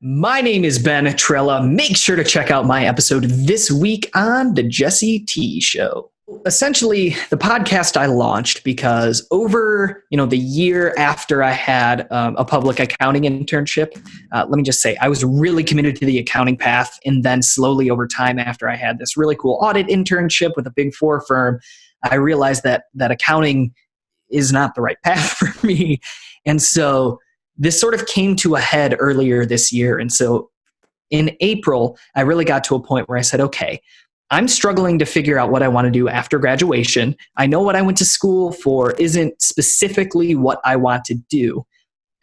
My name is Ben Trela. Make sure to check out my episode this week on The Jesse T Show. Essentially, the podcast I launched because over the year after I had a public accounting internship, let me just say I was really committed to the accounting path, and then slowly over time after I had this really cool audit internship with a Big Four firm, I realized that accounting is not the right path for me. And so this sort of came to a head earlier this year. And so in April, I really got to a point where I said, okay, I'm struggling to figure out what I want to do after graduation. I know what I went to school for isn't specifically what I want to do.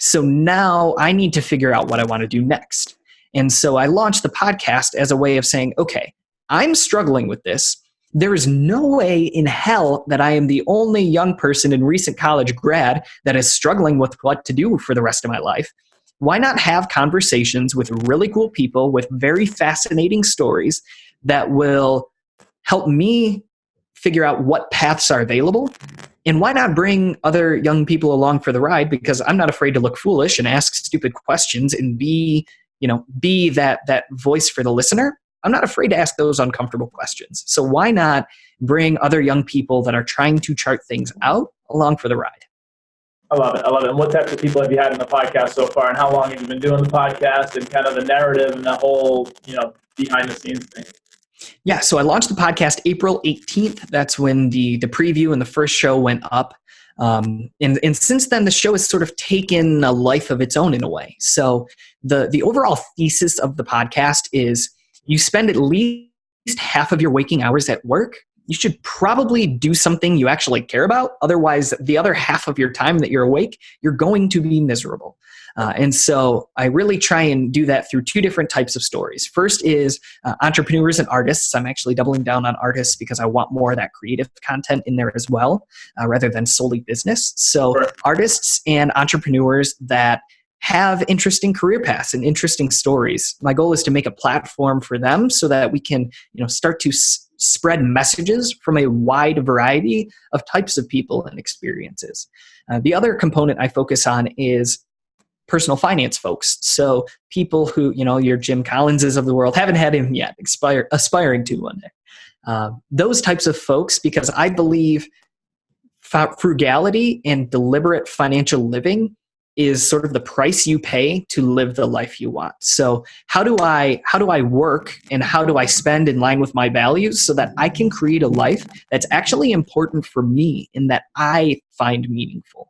So now I need to figure out what I want to do next. And so I launched the podcast as a way of saying, okay, I'm struggling with this. There is no way in hell that I am the only young person in recent college grad that is struggling with what to do for the rest of my life. Why not have conversations with really cool people with very fascinating stories that will help me figure out what paths are available? And why not bring other young people along for the ride? Because I'm not afraid to look foolish and ask stupid questions and be that voice for the listener. I'm not afraid to ask those uncomfortable questions. So why not bring other young people that are trying to chart things out along for the ride? I love it. And what types of people have you had in the podcast so far, and how long have you been doing the podcast, and kind of the narrative and the whole, behind the scenes thing? Yeah, so I launched the podcast April 18th. That's when the preview and the first show went up. And since then, the show has sort of taken a life of its own in a way. So the overall thesis of the podcast is you spend at least half of your waking hours at work. You should probably do something you actually care about. Otherwise, the other half of your time that you're awake, you're going to be miserable. And so I really try and do that through two different types of stories. First is entrepreneurs and artists. I'm actually doubling down on artists because I want more of that creative content in there as well, rather than solely business. So artists and entrepreneurs that have interesting career paths and interesting stories. My goal is to make a platform for them so that we can, start to spread messages from a wide variety of types of people and experiences. The other component I focus on is personal finance folks. So people who, your Jim Collinses of the world, haven't had him yet, aspiring to one day. Those types of folks, because I believe frugality and deliberate financial living is sort of the price you pay to live the life you want. So how do I work and how do I spend in line with my values so that I can create a life that's actually important for me and that I find meaningful?